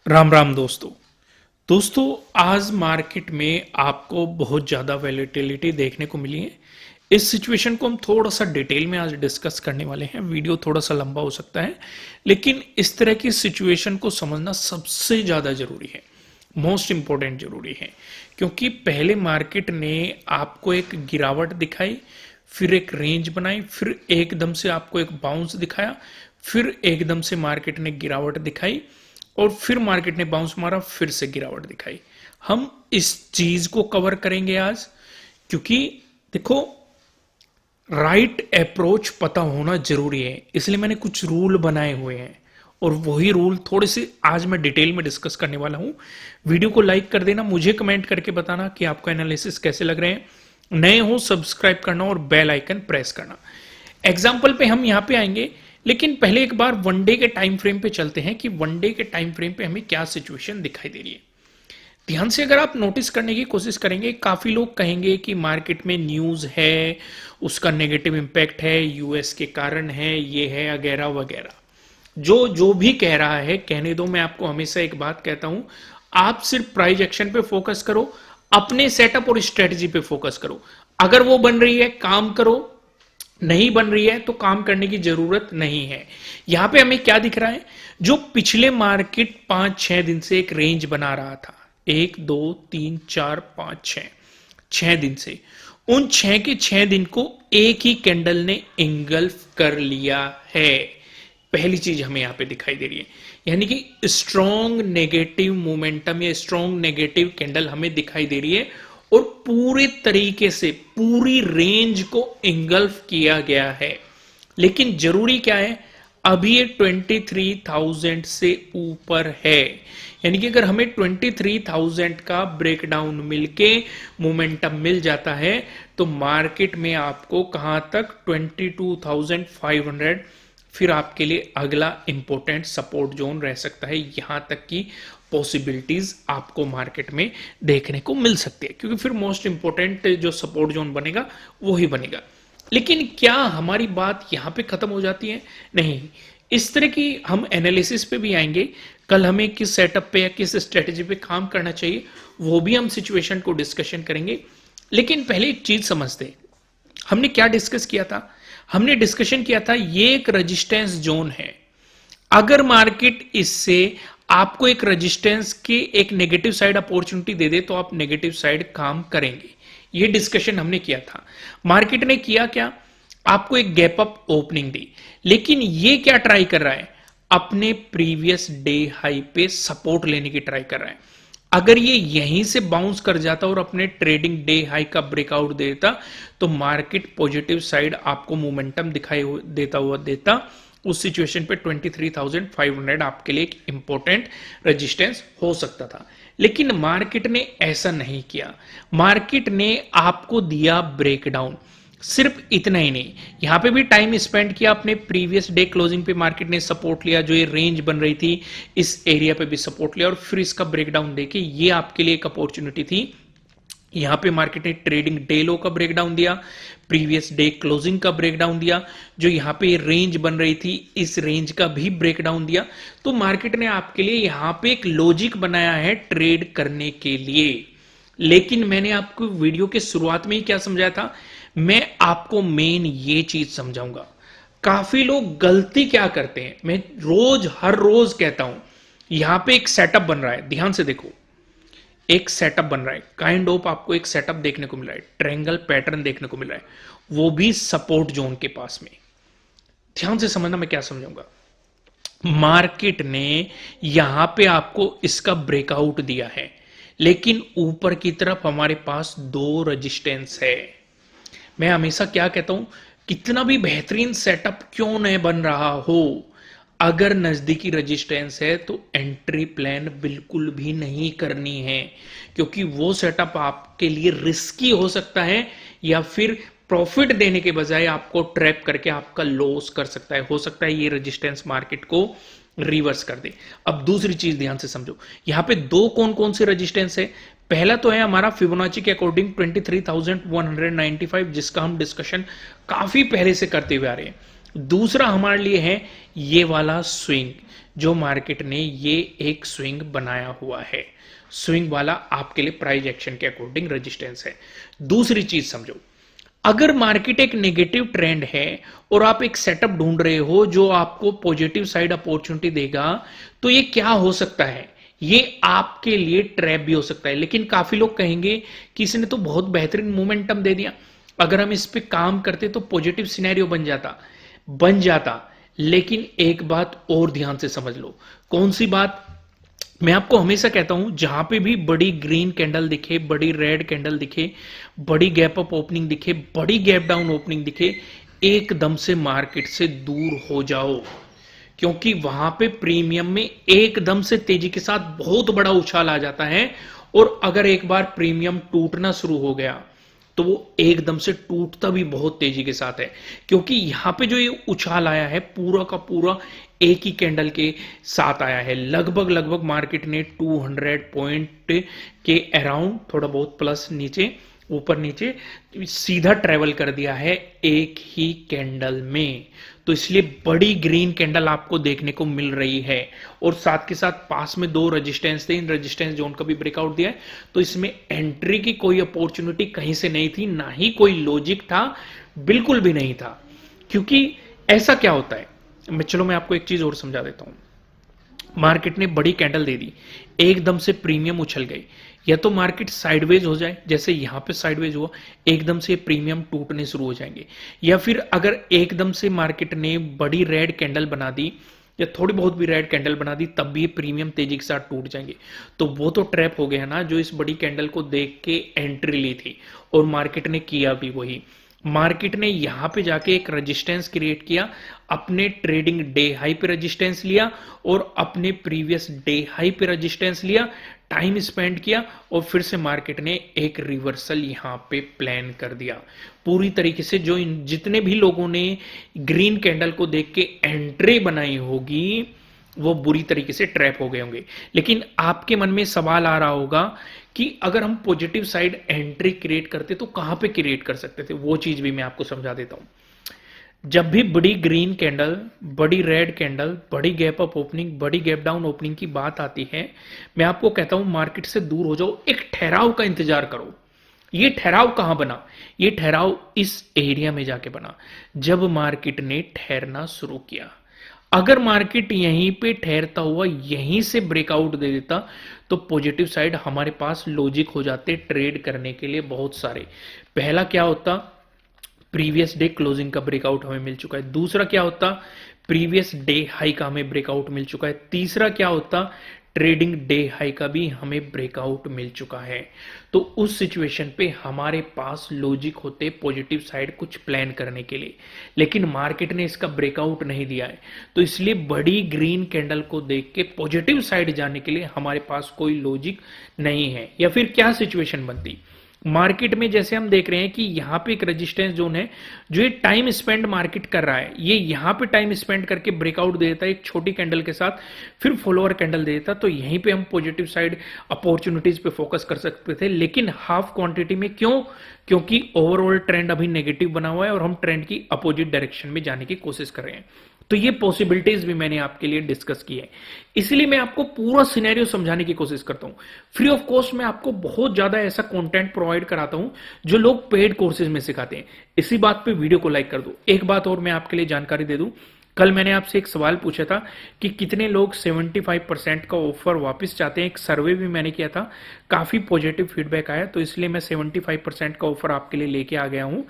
राम राम दोस्तों आज मार्केट में आपको बहुत ज़्यादा वैलेटिलिटी देखने को मिली है। इस सिचुएशन को हम थोड़ा सा डिटेल में आज डिस्कस करने वाले हैं। वीडियो थोड़ा सा लंबा हो सकता है, लेकिन इस तरह की सिचुएशन को समझना सबसे ज़्यादा ज़रूरी है, मोस्ट इम्पोर्टेंट ज़रूरी है। क्योंकि पहले मार्केट ने आपको एक गिरावट दिखाई, फिर एक रेंज बनाई, फिर एकदम से आपको एक बाउंस दिखाया, फिर एकदम से मार्केट ने गिरावट दिखाई और फिर मार्केट ने बाउंस मारा, फिर से गिरावट दिखाई। हम इस चीज को कवर करेंगे आज, क्योंकि देखो राइट अप्रोच पता होना जरूरी है। इसलिए मैंने कुछ रूल बनाए हुए हैं और वही रूल थोड़े से आज मैं डिटेल में डिस्कस करने वाला हूं। वीडियो को लाइक कर देना, मुझे कमेंट करके बताना कि आपको एनालिसिस कैसे लग रहे हैं। नए हो सब्सक्राइब करना और बेल आइकन प्रेस करना। एग्जाम्पल पे हम यहां पे आएंगे, लेकिन पहले एक बार वनडे के टाइम फ्रेम पे चलते हैं कि वनडे के टाइम फ्रेम पे हमें क्या सिचुएशन दिखाई दे रही है। ध्यान से अगर आप नोटिस करने की कोशिश करेंगे, काफी लोग कहेंगे कि मार्केट में न्यूज है, उसका नेगेटिव इंपैक्ट है, यूएस के कारण है, ये है वगैरह वगैरह। जो जो भी कह रहा है कहने दो। मैं आपको हमेशा एक बात कहता हूं, आप सिर्फ प्राइस एक्शन पे फोकस करो, अपने सेटअप और स्ट्रेटजी पे फोकस करो। अगर वो बन रही है काम करो, नहीं बन रही है तो काम करने की जरूरत नहीं है। यहां पे हमें क्या दिख रहा है, जो पिछले मार्केट 5-6 दिन से एक रेंज बना रहा था, 1 2 3 4 5 6, 6 दिन से, उन 6 के 6 दिन को एक ही कैंडल ने इंगल्फ कर लिया है। पहली चीज हमें यहां पे दिखाई दे रही है, यानी कि स्ट्रॉन्ग नेगेटिव मोमेंटम या स्ट्रॉन्ग नेगेटिव कैंडल हमें दिखाई दे रही है और पूरे तरीके से पूरी रेंज को इंगल्फ किया गया है। लेकिन जरूरी क्या है, अभी ये 23,000 से ऊपर है। यानी कि अगर हमें 23,000 का ब्रेकडाउन मिलके मोमेंटम मिल जाता है तो मार्केट में आपको कहां तक 22,500, फिर आपके लिए अगला इंपॉर्टेंट सपोर्ट जोन रह सकता है। यहां तक की पॉसिबिलिटीज आपको मार्केट में देखने को मिल सकती है, क्योंकि फिर मोस्ट इंपॉर्टेंट जो सपोर्ट जोन बनेगा वो ही बनेगा। लेकिन क्या हमारी बात यहां पे खत्म हो जाती है? नहीं, इस तरह की हम एनालिसिस पे भी आएंगे। कल हमें किस सेटअप पे या किस स्ट्रेटेजी पे काम करना चाहिए वो भी हम सिचुएशन को डिस्कशन करेंगे। लेकिन पहले एक चीज समझते, हमने क्या डिस्कस किया था? हमने डिस्कशन किया था ये एक रेजिस्टेंस जोन है। अगर मार्केट इससे आपको एक रेजिस्टेंस की एक नेगेटिव साइड अपॉर्चुनिटी दे दे तो आप नेगेटिव साइड काम करेंगे। ये डिस्कशन हमने किया था। मार्केट ने किया क्या, आपको एक गैप अप ओपनिंग दी, लेकिन ये क्या ट्राई कर रहा है, अपने प्रीवियस डे हाई पे सपोर्ट लेने की ट्राई कर रहा है। अगर ये यहीं से बाउंस कर जाता और अपने ट्रेडिंग डे हाई का ब्रेकआउट देता तो मार्केट पॉजिटिव साइड आपको मोमेंटम दिखाई देता। उस सिचुएशन पे 23,500 आपके लिए एक इंपॉर्टेंट रेजिस्टेंस हो सकता था। लेकिन मार्केट ने ऐसा नहीं किया। मार्केट ने आपको दिया ब्रेकडाउन। सिर्फ इतना ही नहीं, यहां पे भी टाइम स्पेंड किया, अपने प्रीवियस डे क्लोजिंग पे मार्केट ने सपोर्ट लिया, जो ये रेंज बन रही थी इस एरिया पे भी सपोर्ट लिया और फिर इसका ब्रेकडाउन देके ये आपके लिए एक अपॉर्चुनिटी थी। यहां पे मार्केट ने ट्रेडिंग डे लो का ब्रेकडाउन दिया, प्रीवियस डे क्लोजिंग का ब्रेकडाउन दिया, जो यहां पे रेंज बन रही थी इस रेंज का भी ब्रेकडाउन दिया। तो मार्केट ने आपके लिए यहां पे एक लॉजिक बनाया है ट्रेड करने के लिए। लेकिन मैंने आपको वीडियो के शुरुआत में ही क्या समझाया था, मैं आपको मेन ये चीज समझाऊंगा। काफी लोग गलती क्या करते हैं, मैं हर रोज कहता हूं, यहां पे एक सेटअप बन रहा है, ध्यान से देखो, एक सेटअप बन रहा है, काइंड ऑफ आपको एक सेटअप देखने को मिल रहा है, ट्रायंगल पैटर्न देखने को मिल रहा है, वो भी सपोर्ट जोन के पास में। ध्यान से समझना मैं क्या समझाऊंगा। मार्केट ने यहां पे आपको इसका ब्रेकआउट दिया है, लेकिन ऊपर की तरफ हमारे पास दो रेजिस्टेंस है। मैं हमेशा क्या कहता हूं, कितना भी बेहतरीन सेटअप क्यों नहीं बन रहा हो, अगर नजदीकी रेजिस्टेंस है तो एंट्री प्लान बिल्कुल भी नहीं करनी है, क्योंकि वो सेटअप आपके लिए रिस्की हो सकता है या फिर प्रॉफिट देने के बजाय आपको ट्रैप करके आपका लॉस कर सकता है। हो सकता है ये रेजिस्टेंस मार्केट को रिवर्स कर दे। अब दूसरी चीज ध्यान से समझो, यहां पे दो कौन कौन से रेजिस्टेंस है। पहला तो है हमारा फिबोनाची के अकॉर्डिंग 23,195, जिसका हम डिस्कशन काफी पहले से करते हुए आ रहे हैं। दूसरा हमारे लिए है ये वाला स्विंग, जो मार्केट ने ये एक स्विंग बनाया हुआ है। स्विंग वाला आपके लिए प्राइस एक्शन के अकॉर्डिंग रेजिस्टेंस है। दूसरी चीज समझो, अगर मार्केट एक नेगेटिव ट्रेंड है और आप एक सेटअप ढूंढ रहे हो जो आपको पॉजिटिव साइड अपॉर्चुनिटी देगा, तो ये क्या हो सकता है? ये आपके लिए ट्रैप भी हो सकता है। लेकिन काफी लोग कहेंगे कि इसने तो बहुत बेहतरीन मोमेंटम दे दिया, अगर हम इस पे काम करते तो पॉजिटिव सिनेरियो बन जाता। लेकिन एक बात और ध्यान से समझ लो। कौन सी बात? मैं आपको हमेशा कहता हूं, जहां पे भी बड़ी ग्रीन कैंडल दिखे, बड़ी रेड कैंडल दिखे, बड़ी गैप अप ओपनिंग दिखे, बड़ी गैप डाउन ओपनिंग दिखे, एकदम से मार्केट से दूर हो जाओ। क्योंकि वहां पे प्रीमियम में एकदम से तेजी के साथ बहुत बड़ा उछाल आ जाता है। और अगर एक बार प्रीमियम टूटना शुरू हो गया तो वो एकदम से टूटता भी बहुत तेजी के साथ है। क्योंकि यहां पे जो ये उछाल आया है पूरा का पूरा एक ही कैंडल के साथ आया है। लगभग लगभग मार्केट ने 200 पॉइंट के अराउंड, थोड़ा बहुत प्लस नीचे ऊपर नीचे सीधा ट्रेवल कर दिया है एक ही कैंडल में। तो इसलिए बड़ी ग्रीन कैंडल आपको देखने को मिल रही है। और साथ के साथ पास में दो रेजिस्टेंस थे, इन रेजिस्टेंस जोन का भी ब्रेकआउट दिया है। तो इसमें एंट्री की कोई अपॉर्चुनिटी कहीं से नहीं थी, ना ही कोई लॉजिक था, बिल्कुल भी नहीं था। क्योंकि ऐसा क्या होता है, मैं आपको एक चीज और समझा देता हूं। मार्केट ने बड़ी कैंडल दे दी, एकदम से प्रीमियम उछल गई। या तो मार्केट साइडवेज हो जाए, जैसे यहां पे साइडवेज हुआ, एकदम से प्रीमियम टूटने शुरू हो जाएंगे। या फिर अगर एकदम से मार्केट ने बड़ी रेड कैंडल बना दी या थोड़ी बहुत भी रेड कैंडल बना दी, तब भी ये प्रीमियम तेजी के साथ टूट जाएंगे। तो वो तो ट्रैप हो गया ना, जो इस बड़ी कैंडल को देख के एंट्री ली थी और मार्केट ने किया भी वही। मार्केट ने यहां पे जाके एक रेजिस्टेंस क्रिएट किया, अपने ट्रेडिंग डे हाई पे रेजिस्टेंस लिया और अपने प्रीवियस डे हाई पे रेजिस्टेंस लिया, टाइम स्पेंड किया और फिर से मार्केट ने एक रिवर्सल यहां पे प्लान कर दिया पूरी तरीके से। जो जितने भी लोगों ने ग्रीन कैंडल को देख के एंट्री बनाई होगी वो बुरी तरीके से ट्रैप हो गए होंगे। लेकिन आपके मन में सवाल आ रहा होगा कि अगर हम पॉजिटिव साइड एंट्री क्रिएट करते तो कहां पे क्रिएट कर सकते थे? वो चीज भी मैं आपको समझा देता हूं। जब भी बड़ी ग्रीन कैंडल, बड़ी रेड कैंडल, बड़ी गैप अप ओपनिंग, बड़ी गैप डाउन ओपनिंग की बात आती है, मैं आपको कहता हूं मार्केट से दूर हो जाओ, एक ठहराव का इंतजार करो। ये ठहराव कहां बना? ये ठहराव इस एरिया में जाके बना जब मार्केट ने ठहरना शुरू किया। अगर मार्केट यहीं पे ठहरता हुआ यहीं से ब्रेकआउट दे देता तो पॉजिटिव साइड हमारे पास लॉजिक हो जाते ट्रेड करने के लिए बहुत सारे। पहला क्या होता? प्रीवियस डे क्लोजिंग का ब्रेकआउट हमें मिल चुका है। दूसरा क्या होता? प्रीवियस डे हाई का हमें ब्रेकआउट मिल चुका है। तीसरा क्या होता? ट्रेडिंग डे हाई का भी हमें ब्रेकआउट मिल चुका है। तो उस सिचुएशन पे हमारे पास लॉजिक होते पॉजिटिव साइड कुछ प्लान करने के लिए। लेकिन मार्केट ने इसका ब्रेकआउट नहीं दिया है, तो इसलिए बड़ी ग्रीन कैंडल को देख के पॉजिटिव साइड जाने के लिए हमारे पास कोई लॉजिक नहीं है। या फिर क्या सिचुएशन बनती? मार्केट में जैसे हम देख रहे हैं कि यहां पे एक रेजिस्टेंस जोन है, जो ये टाइम स्पेंड मार्केट कर रहा है, ये यहां पे टाइम स्पेंड करके ब्रेकआउट दे देता है एक छोटी कैंडल के साथ, फिर फॉलोअर कैंडल दे देता, तो यहीं पे हम पॉजिटिव साइड अपॉर्चुनिटीज पे फोकस कर सकते थे। लेकिन हाफ क्वांटिटी में क्यों? क्योंकि ओवरऑल ट्रेंड अभी नेगेटिव बना हुआ है और हम ट्रेंड की अपोजिट डायरेक्शन में जाने की कोशिश कर रहे हैं। तो ये पॉसिबिलिटीज भी मैंने आपके लिए डिस्कस की है, इसलिए मैं आपको पूरा सिनेरियो समझाने की कोशिश करता हूं। फ्री ऑफ कॉस्ट में आपको बहुत ज्यादा ऐसा कंटेंट प्रोवाइड कराता हूं जो लोग पेड कोर्सेज में सिखाते हैं। इसी बात पे वीडियो को लाइक कर दो। एक बात और मैं आपके लिए जानकारी दे दूं, कल मैंने आपसे एक सवाल पूछा था कि कितने लोग 75% का ऑफर वापस चाहते हैं। एक सर्वे भी मैंने किया था, काफी पॉजिटिव फीडबैक आया, तो इसलिए मैं 75% का ऑफर आपके लिए लेके आ गया हूं।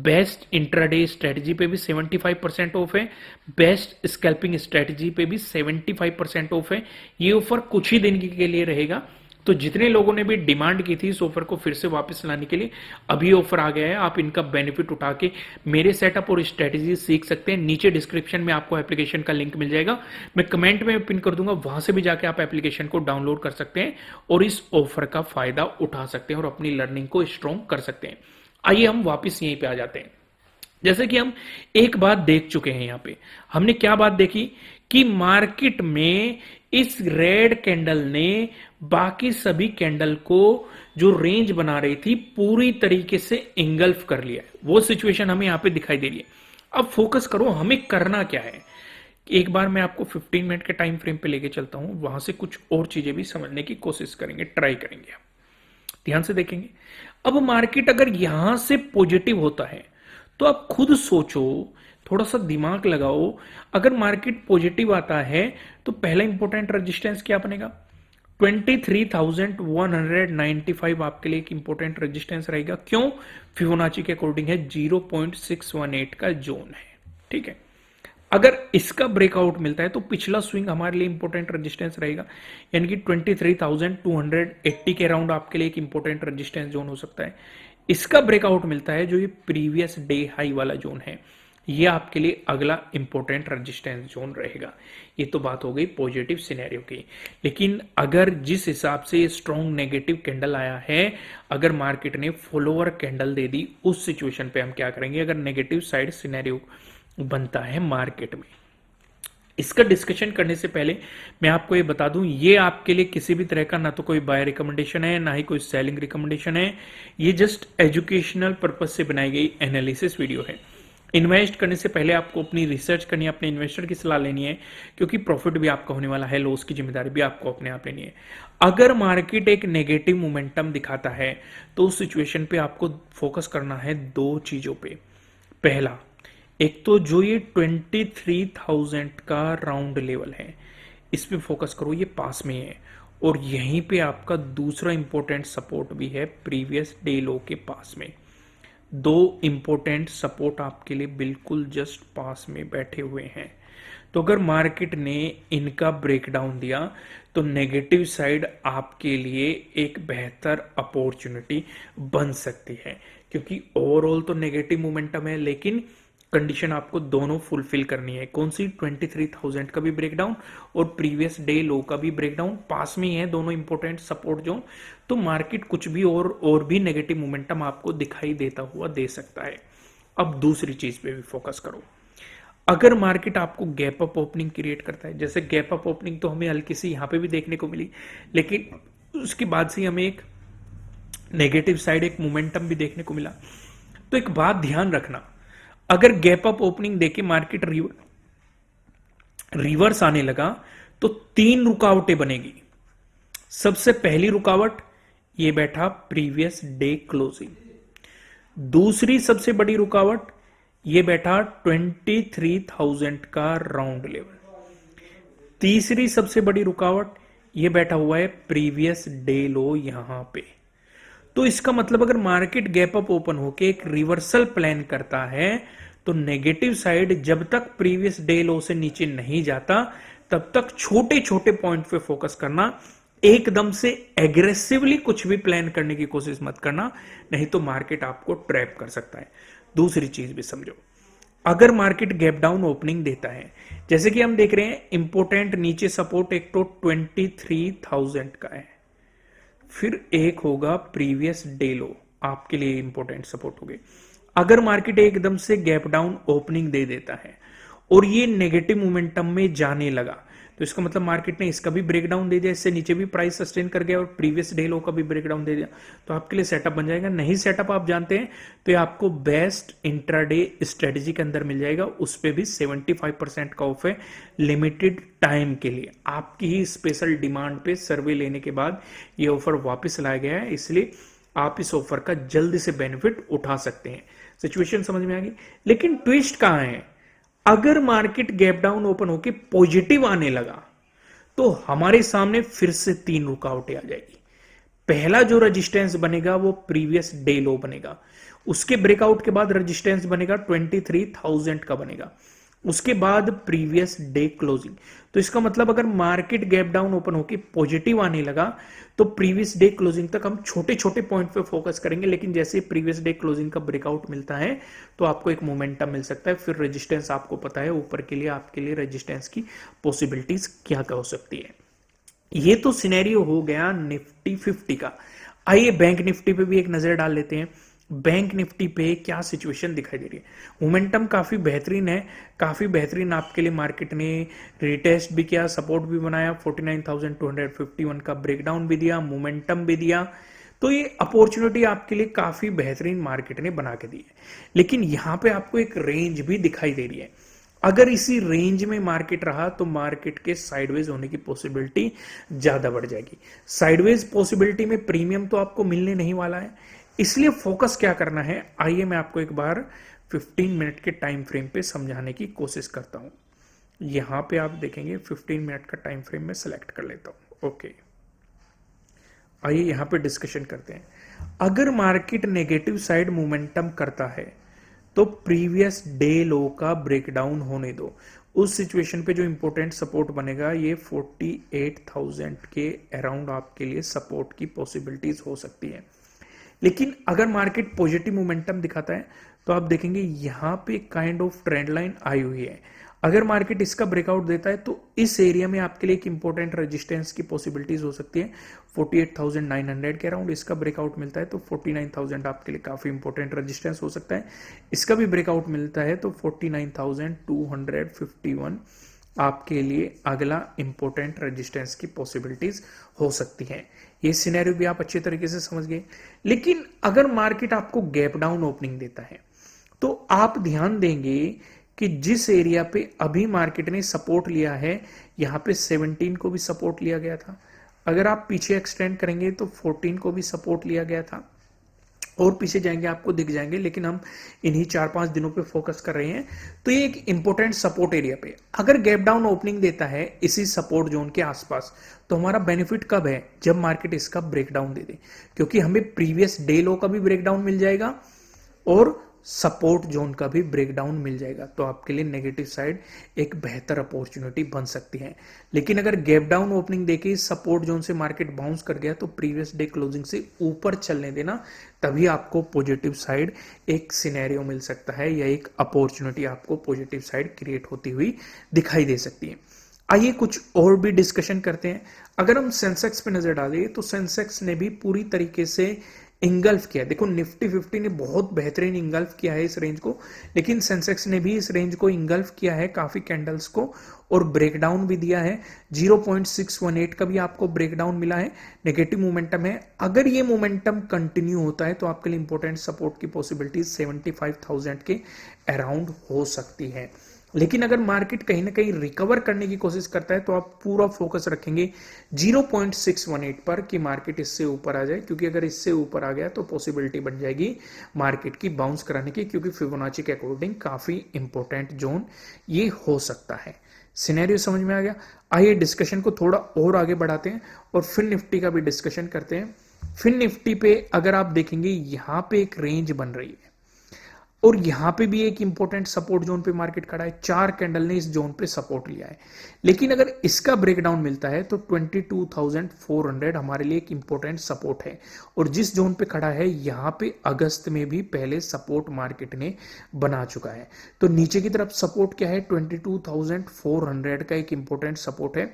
बेस्ट इंट्राडे स्ट्रेटजी पे भी 75% ऑफ है, बेस्ट स्कैल्पिंग स्ट्रेटजी पे भी 75% ऑफ है। ये ऑफर कुछ ही दिन के लिए रहेगा। तो जितने लोगों ने भी डिमांड की थी इस ऑफर को फिर से वापस लाने के लिए, अभी ऑफर आ गया है। आप इनका बेनिफिट उठा के मेरे सेटअप और स्ट्रेटजी सीख सकते हैं। नीचे डिस्क्रिप्शन में आपको एप्लीकेशन का लिंक मिल जाएगा, मैं कमेंट में पिन कर दूंगा, वहां से भी जाके आप एप्लीकेशन को डाउनलोड कर सकते हैं और इस ऑफर का फायदा उठा सकते हैं और अपनी लर्निंग को स्ट्रॉन्ग कर सकते हैं। आइए हम वापस यहीं पे आ जाते हैं। जैसे कि हम एक बात देख चुके हैं, यहां पे हमने क्या बात देखी कि मार्केट में इस रेड कैंडल ने बाकी सभी कैंडल को जो रेंज बना रही थी पूरी तरीके से इंगल्फ कर लिया है। वो सिचुएशन हमें यहां पे दिखाई दे रही है। अब फोकस करो, हमें करना क्या है? एक बार मैं आपको 15 मिनट के टाइम फ्रेम पे लेके चलता हूं, वहां से कुछ और चीजें भी समझने की कोशिश करेंगे, ट्राई करेंगे। ध्यान से देखेंगे। अब मार्केट अगर यहां से पॉजिटिव होता है तो आप खुद सोचो, थोड़ा सा दिमाग लगाओ, अगर मार्केट पॉजिटिव आता है तो पहला इंपॉर्टेंट रेजिस्टेंस क्या बनेगा? 23,195 आपके लिए एक इंपॉर्टेंट रेजिस्टेंस रहेगा। क्यों? फिबोनाची के अकॉर्डिंग है 0.618 का जोन है। ठीक है, अगर इसका ब्रेकआउट मिलता है तो पिछला स्विंग हमारे लिए इंपॉर्टेंट रेजिस्टेंस रहेगा, यानी कि 23,280 के अराउंड आपके लिए एक इंपॉर्टेंट रेजिस्टेंस जोन हो सकता है। इसका ब्रेकआउट मिलता है जो ये प्रीवियस डे हाई वाला जोन है, ये आपके लिए अगला इंपॉर्टेंट रेजिस्टेंस जोन रहेगा। ये तो बात हो गई पॉजिटिव सिनेरियो की। लेकिन अगर जिस हिसाब से स्ट्रॉन्ग नेगेटिव कैंडल आया है, अगर मार्केट ने फॉलोअर कैंडल दे दी, उस सिचुएशन पे हम क्या करेंगे? अगर नेगेटिव साइड सिनेरियो बनता है मार्केट में, इसका डिस्कशन करने से पहले मैं आपको ये बता दूं, ये आपके लिए किसी भी तरह का ना तो कोई बाय रिकमेंडेशन है, ना ही कोई सेलिंग रिकमेंडेशन है। ये जस्ट एजुकेशनल पर्पज से बनाई गई एनालिसिस वीडियो है। इन्वेस्ट करने से पहले आपको अपनी रिसर्च करनी है, अपने इन्वेस्टर की सलाह लेनी है, क्योंकि प्रॉफिट भी आपका होने वाला है, लॉस की जिम्मेदारी भी आपको अपने आप लेनी है। अगर मार्केट एक नेगेटिव मोमेंटम दिखाता है तो उस सिचुएशन पे आपको फोकस करना है दो चीजों पे। पहला, एक तो जो ये 23,000 का राउंड लेवल है, इस पे फोकस करो, ये पास में है। और यहीं पे आपका दूसरा इंपॉर्टेंट सपोर्ट भी है, प्रीवियस डे लो के पास में। दो इंपॉर्टेंट सपोर्ट आपके लिए बिल्कुल जस्ट पास में बैठे हुए हैं। तो अगर मार्केट ने इनका ब्रेकडाउन दिया तो नेगेटिव साइड आपके लिए एक बेहतर अपॉर्चुनिटी बन सकती है, क्योंकि ओवरऑल तो नेगेटिव मोमेंटम है, लेकिन कंडीशन आपको दोनों फुलफिल करनी है। कौन सी? 23,000 का भी ब्रेकडाउन और प्रीवियस डे लो का भी ब्रेकडाउन पास में ही है, दोनों इंपॉर्टेंट सपोर्ट जोन। तो मार्केट कुछ भी और भी नेगेटिव मोमेंटम आपको दिखाई देता हुआ दे सकता है। अब दूसरी चीज पे भी फोकस करो। अगर मार्केट आपको गैप अप ओपनिंग क्रिएट करता है, जैसे गैप अप ओपनिंग तो हमें हल्की सी यहां पे भी देखने को मिली, लेकिन उसके बाद से हमें एक नेगेटिव साइड, एक मोमेंटम भी देखने को मिला। तो एक बात ध्यान रखना, अगर गैप अप ओपनिंग देके मार्केट रिवर्स आने लगा तो तीन रुकावटें बनेगी। सबसे पहली रुकावट, ये बैठा प्रीवियस डे क्लोजिंग। दूसरी सबसे बड़ी रुकावट, ये बैठा 23,000 का राउंड लेवल। तीसरी सबसे बड़ी रुकावट, ये बैठा हुआ है प्रीवियस डे लो यहां पे। तो इसका मतलब अगर मार्केट गैप अप ओपन होके एक रिवर्सल प्लान करता है तो नेगेटिव साइड जब तक प्रीवियस डे लो से नीचे नहीं जाता तब तक छोटे छोटे पॉइंट पे फोकस करना, एकदम से एग्रेसिवली कुछ भी प्लान करने की कोशिश मत करना, नहीं तो मार्केट आपको ट्रैप कर सकता है। दूसरी चीज भी समझो, अगर मार्केट गैप डाउन ओपनिंग देता है, जैसे कि हम देख रहे हैं इंपोर्टेंट नीचे सपोर्ट एक तो 23,000 का है, फिर एक होगा प्रीवियस डे लो, आपके लिए इंपॉर्टेंट सपोर्ट हो गए। अगर मार्केट एकदम से गैप डाउन ओपनिंग दे देता है और ये नेगेटिव मोमेंटम में जाने लगा, तो इसका मतलब मार्केट ने इसका भी ब्रेकडाउन दे दिया, इससे नीचे भी प्राइस सस्टेन कर गया और प्रीवियस डे लो का भी ब्रेकडाउन दे दिया, तो आपके लिए सेटअप बन जाएगा। नहीं सेटअप आप जानते हैं तो ये आपको बेस्ट इंट्राडे स्ट्रेटेजी के अंदर मिल जाएगा, उस पर भी 75% का ऑफ है लिमिटेड टाइम के लिए। आपकी ही स्पेशल डिमांड पे सर्वे लेने के बाद ये ऑफर वापस लाया गया है, इसलिए आप इस ऑफर का जल्दी से बेनिफिट उठा सकते हैं। सिचुएशन समझ में आ गई। लेकिन ट्विस्ट कहां है, अगर मार्केट गैप डाउन ओपन होके पॉजिटिव आने लगा तो हमारे सामने फिर से तीन रुकावटें आ जाएगी। पहला जो रेजिस्टेंस बनेगा वो प्रीवियस डे लो बनेगा, उसके ब्रेकआउट के बाद रेजिस्टेंस बनेगा 23,000 का बनेगा, उसके बाद प्रीवियस डे क्लोजिंग। तो इसका मतलब अगर मार्केट गैप डाउन ओपन होकर पॉजिटिव आने लगा तो प्रीवियस डे क्लोजिंग तक हम छोटे छोटे पॉइंट पे फोकस करेंगे, लेकिन जैसे प्रीवियस डे क्लोजिंग का ब्रेकआउट मिलता है तो आपको एक मोमेंटम मिल सकता है। फिर रेजिस्टेंस आपको पता है ऊपर के लिए, आपके लिए रेजिस्टेंस की पॉसिबिलिटीज क्या क्या हो सकती है। ये तो सिनेरियो हो गया निफ्टी 50 का। आइए बैंक निफ्टी पे भी एक नजर डाल लेते हैं। बैंक निफ्टी पे क्या सिचुएशन दिखाई दे रही है। मोमेंटम काफी बेहतरीन है, काफी बेहतरीन आपके लिए मार्केट ने रिटेस्ट भी किया, सपोर्ट भी बनाया, 49,251 का ब्रेकडाउन भी दिया, मोमेंटम भी दिया। तो ये अपॉर्चुनिटी आपके लिए काफी बेहतरीन मार्केट ने बना के दी है। लेकिन यहां पे आपको एक रेंज भी दिखाई दे रही है। अगर इसी रेंज में मार्केट रहा तो मार्केट के साइडवेज होने की पॉसिबिलिटी ज्यादा बढ़ जाएगी। साइडवेज पॉसिबिलिटी में प्रीमियम तो आपको मिलने नहीं वाला है, इसलिए फोकस क्या करना है, आइए मैं आपको एक बार 15 मिनट के टाइम फ्रेम पे समझाने की कोशिश करता हूं। यहां पे आप देखेंगे 15 मिनट का टाइम फ्रेम में सेलेक्ट कर लेता हूं। ओके, आइए यहां पे डिस्कशन करते हैं। अगर मार्केट नेगेटिव साइड मोमेंटम करता है तो प्रीवियस डे लो का ब्रेकडाउन होने दो। उस सिचुएशन पे जो इंपॉर्टेंट सपोर्ट बनेगा ये 48,000 के अराउंड आपके लिए सपोर्ट की पॉसिबिलिटीज हो सकती है। लेकिन अगर मार्केट पॉजिटिव मोमेंटम दिखाता है तो आप देखेंगे यहां पे काइंड ऑफ ट्रेंड लाइन आई हुई है। अगर मार्केट इसका ब्रेकआउट देता है तो इस एरिया में आपके लिए एक इंपॉर्टेंट रेजिस्टेंस की पॉसिबिलिटीज हो सकती है 48,900 के अराउंड। इसका ब्रेकआउट मिलता है तो 49,000 आपके लिए काफी इंपॉर्टेंट रेजिस्टेंस हो सकता है। इसका भी ब्रेकआउट मिलता है तो 49,251 आपके लिए अगला इंपॉर्टेंट रेजिस्टेंस की पॉसिबिलिटीज हो सकती है। ये सिनेरियो भी आप अच्छे तरीके से समझ गए। लेकिन अगर मार्केट आपको गैप डाउन ओपनिंग देता है तो आप ध्यान देंगे कि जिस एरिया पे अभी मार्केट ने सपोर्ट लिया है यहां पे 17 को भी सपोर्ट लिया गया था। अगर आप पीछे एक्सटेंड करेंगे तो 14 को भी सपोर्ट लिया गया था और पीछे जाएंगे आपको दिख जाएंगे, लेकिन हम इन्हीं 4-5 दिनों पे फोकस कर रहे हैं। तो ये एक इंपॉर्टेंट सपोर्ट एरिया पे अगर गैप डाउन ओपनिंग देता है इसी सपोर्ट जोन के आसपास तो हमारा बेनिफिट कब है, जब मार्केट इसका ब्रेकडाउन दे दे, क्योंकि हमें प्रीवियस डे लो का भी ब्रेकडाउन मिल जाएगा और सपोर्ट जोन का भी ब्रेकडाउन मिल जाएगा। तो आपके लिए नेगेटिव साइड एक बेहतर अपॉर्चुनिटी बन सकती है। लेकिन अगर गैप डाउन ओपनिंग देके सपोर्ट जोन से मार्केट बाउंस कर गया तो प्रीवियस डे क्लोजिंग से ऊपर चलने देना, तभी आपको पॉजिटिव साइड एक सिनेरियो मिल सकता है या एक अपॉर्चुनिटी आपको पॉजिटिव साइड क्रिएट होती हुई दिखाई दे सकती है। आइए कुछ और भी डिस्कशन करते हैं। अगर हम सेंसेक्स पे नजर डालें तो सेंसेक्स ने भी पूरी तरीके से इंगल्फ किया। देखो निफ्टी 50 ने बहुत बेहतरीन इंगल्फ किया है इस रेंज को, लेकिन सेंसेक्स ने भी इस रेंज को इंगल्फ किया है काफी कैंडल्स को और ब्रेकडाउन भी दिया है। 0.618 का भी आपको ब्रेकडाउन मिला है, नेगेटिव मोमेंटम है। अगर ये मोमेंटम कंटिन्यू होता है तो आपके लिए इंपॉर्टेंट सपोर्ट की पॉसिबिलिटी 75,000 के अराउंड हो सकती है। लेकिन अगर मार्केट कहीं ना कहीं रिकवर करने की कोशिश करता है तो आप पूरा फोकस रखेंगे 0.618 पर कि मार्केट इससे ऊपर आ जाए, क्योंकि अगर इससे ऊपर आ गया तो पॉसिबिलिटी बन जाएगी मार्केट की बाउंस कराने की, क्योंकि फिबोनाची के अकॉर्डिंग काफी इंपॉर्टेंट जोन ये हो सकता है। सिनेरियो समझ में आ गया। आइए डिस्कशन को थोड़ा और आगे बढ़ाते हैं और फिर निफ्टी का भी डिस्कशन करते हैं। फिर निफ्टी पे अगर आप देखेंगे यहां पे एक रेंज बन रही है और यहां पे भी एक इंपॉर्टेंट सपोर्ट जोन पे मार्केट खड़ा है। 4 कैंडल ने इस जोन पे सपोर्ट लिया है, लेकिन अगर इसका ब्रेकडाउन मिलता है तो 22,400 हमारे लिए एक इंपॉर्टेंट सपोर्ट है। और जिस जोन पे खड़ा है यहां पे अगस्त में भी पहले सपोर्ट मार्केट ने बना चुका है। तो नीचे की तरफ सपोर्ट क्या है, 22,400 का एक इंपॉर्टेंट सपोर्ट है।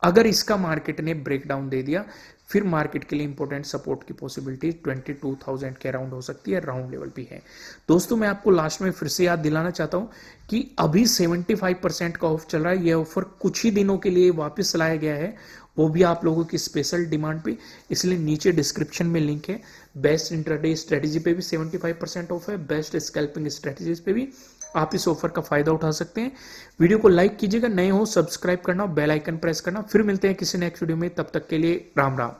अगर इसका मार्केट ने ब्रेकडाउन दे दिया फिर मार्केट के लिए इंपॉर्टेंट सपोर्ट की पॉसिबिलिटी 22,000 के अराउंड हो सकती है, राउंड लेवल भी है। दोस्तों मैं आपको लास्ट में फिर से याद दिलाना चाहता हूं कि अभी 75% का ऑफ चल रहा है। यह ऑफर कुछ ही दिनों के लिए वापस लाया गया है, वो भी आप लोगों की स्पेशल डिमांड पे, इसलिए नीचे डिस्क्रिप्शन में लिंक है। बेस्ट इंट्राडे स्ट्रेटेजी पे भी 75% ऑफ है, बेस्ट स्कैल्पिंग स्ट्रेटेजीज पे भी आप इस ऑफर का फायदा उठा सकते हैं। वीडियो को लाइक कीजिएगा, नए हो सब्सक्राइब करना, बेल आइकन प्रेस करना। फिर मिलते हैं किसी नेक्स्ट वीडियो में, तब तक के लिए राम राम।